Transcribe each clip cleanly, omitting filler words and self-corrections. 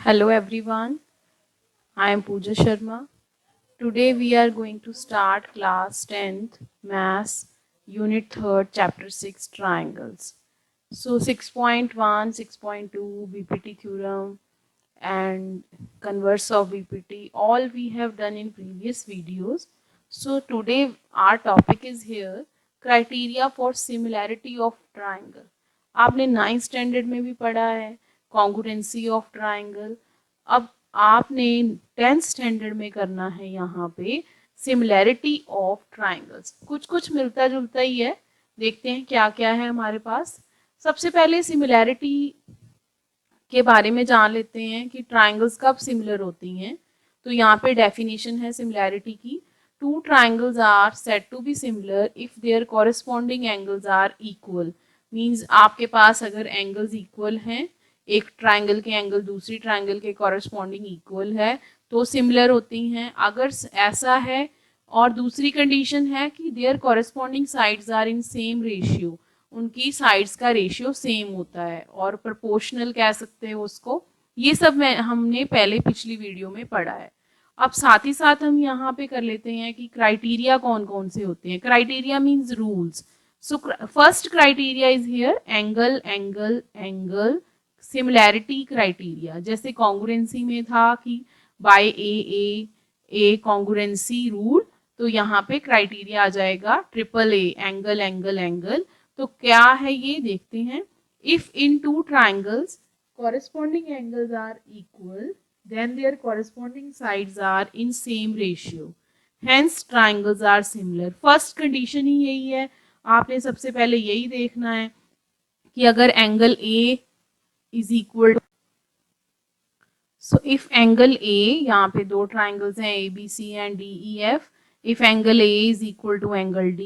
Hello everyone, I am Pooja Sharma. Today we are going to start class 10th Maths Unit 3rd Chapter 6 Triangles. So 6.1, 6.2 BPT theorem and converse of BPT all we have done in previous videos. So today our topic is here criteria for similarity of triangle. आपने 9th standard में भी पढ़ा है congruency of triangle. अब आपने 10th standard में करना है यहाँ पे सिमिलैरिटी ऑफ ट्राइंगल्स. कुछ कुछ मिलता जुलता ही है. देखते हैं क्या क्या है हमारे पास. सबसे पहले सिमिलैरिटी के बारे में जान लेते हैं कि ट्राइंगल्स कब सिमिलर होती हैं. तो यहाँ पे डेफिनेशन है सिमिलैरिटी की. Two triangles are said to be similar if their corresponding angles are equal. Means आपके पास अगर एंगल्स इक्वल हैं, एक ट्राइंगल के एंगल दूसरी ट्राइंगल के कॉरेस्पॉन्डिंग इक्वल है तो सिमिलर होती हैं. अगर ऐसा है और दूसरी कंडीशन है कि their corresponding sides are in same ratio, उनकी साइड्स का रेशियो सेम होता है और प्रोपोर्शनल कह सकते हैं उसको. ये सब हमने पहले पिछली वीडियो में पढ़ा है. अब साथ ही साथ हम यहाँ पे कर लेते हैं कि क्राइटेरिया कौन कौन से होते हैं. Criteria means rules. So first criteria is here angle angle angle similarity criteria. जैसे कॉन्ग्रुएंसी में था कि बाय ए कॉन्ग्रुएंसी रूल, तो यहाँ पे क्राइटेरिया आ जाएगा triple A angle angle angle. तो क्या है ये देखते हैं. If in two triangles corresponding angles are equal, then their corresponding sides are in same ratio, hence triangles are similar. First condition ही यही है. आपने सबसे पहले यही देखना है कि अगर angle A is equal, so if angle A, यहाँ पे दो ट्राइंगल्स हैं A B C and D E F. if angle A is equal to angle D,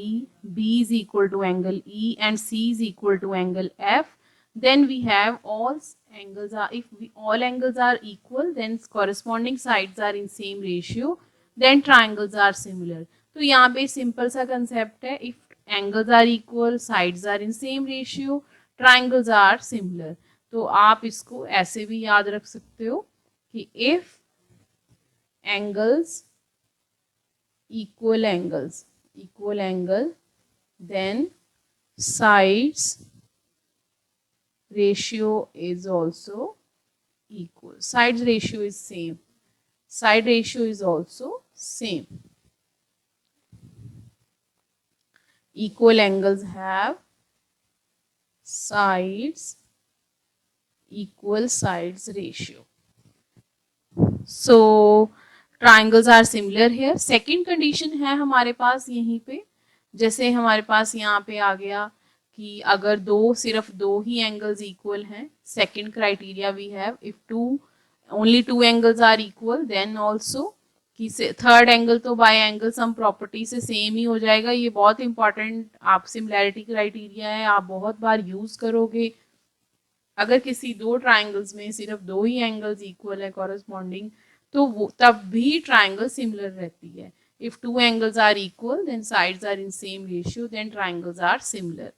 B is equal to angle E and C is equal to angle F, then we have all angles are, all angles are equal, then corresponding sides are in same ratio, then triangles are similar. तो यहाँ पे simple सा concept है. if angles are equal, sides are in same ratio, triangles are similar. तो आप इसको ऐसे भी याद रख सकते हो कि if angles equal angle, then sides ratio is also equal. Sides ratio is same. Side ratio is also same. Equal angles have sides equal sides ratio. So triangles are similar here. Second condition है हमारे पास यहीं पे. जैसे हमारे पास यहाँ पे आ गया कि अगर सिर्फ दो ही एंगल्स इक्वल हैं. Second criteria we have if only two angles are equal, then also कि थर्ड एंगल तो बाय एंगल सम प्रॉपर्टी से सेम ही हो जाएगा. ये बहुत इंपॉर्टेंट आप सिमिलैरिटी क्राइटेरिया है, आप बहुत बार यूज करोगे. अगर किसी दो ट्राइंगल्स में सिर्फ दो ही एंगल्स इक्वल है कॉरेस्पॉन्डिंग, तो वो तब भी ट्राइंगल सिमिलर रहती है. If two angles are equal, then sides are in same ratio, then triangles are similar.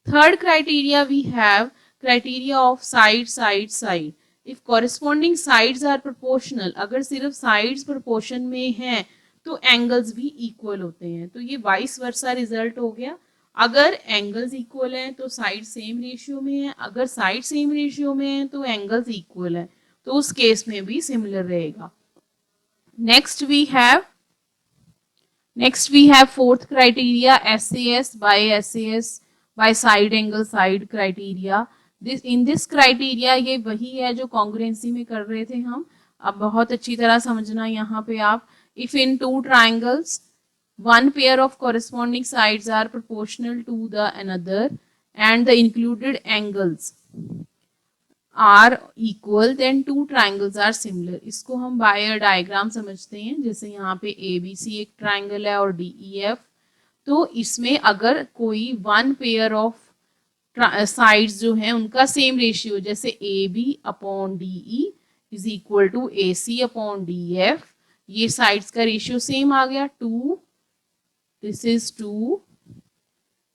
Third criteria we have criteria of side side side. If corresponding sides are proportional, अगर सिर्फ sides proportion में हैं तो angles भी equal होते हैं. तो ये वाइस वर्सा रिजल्ट हो गया. अगर एंगल्स इक्वल हैं तो साइड सेम रेशियो में है, अगर साइड सेम रेशियो में है तो एंगल्स इक्वल है, तो उस केस में भी सिमिलर रहेगा. Next we have fourth criteria SAS by side angle side criteria. In this criteria ये वही है जो कॉन्ग्रुएंसी में कर रहे थे हम. अब बहुत अच्छी तरह समझना यहाँ पे आप. If in two triangles one pair of corresponding sides are proportional to the another and the included angles are equal, then two triangles are similar. इसको हम बाय डायग्राम समझते हैं. जैसे यहाँ पे ABC एक ट्राइंगल है और DEF. तो इसमें अगर कोई वन पेयर ऑफ साइड्स जो है उनका सेम रेशियो, जैसे AB upon DE is equal to AC upon DF, ये साइड्स का रेशियो सेम आ गया. 2, this is 2,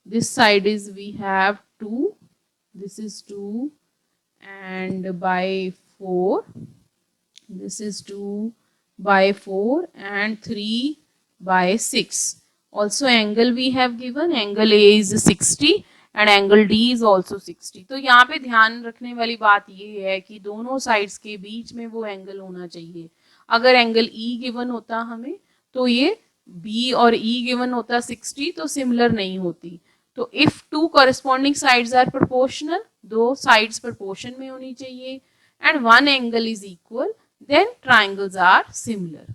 this side is we have 2, this is 2 and by 4 This is 2 by 4 and 3 by 6. Also angle we have given, angle A is 60 and angle D is also 60. तो यहाँ पे ध्यान रखने वाली बात ये है कि दोनों साइड्स के बीच में वो एंगल होना चाहिए. अगर एंगल E गिवन होता हमें तो ये B और E गिवन होता 60 तो सिमिलर नहीं होती. तो if two corresponding sides are proportional, दो sides proportion में होनी चाहिए and one angle is equal, then triangles are similar.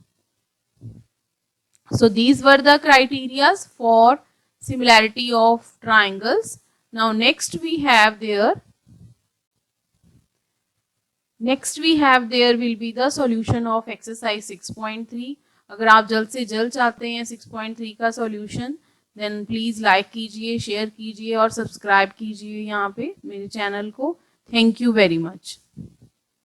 So these were the criteria for similarity of triangles. Now next we have there will be the solution of exercise 6.3. अगर आप जल्द से जल्द चाहते हैं 6.3 का सॉल्यूशन, देन प्लीज़ लाइक कीजिए, share कीजिए और सब्सक्राइब कीजिए यहाँ पे मेरे चैनल को. Thank you very much.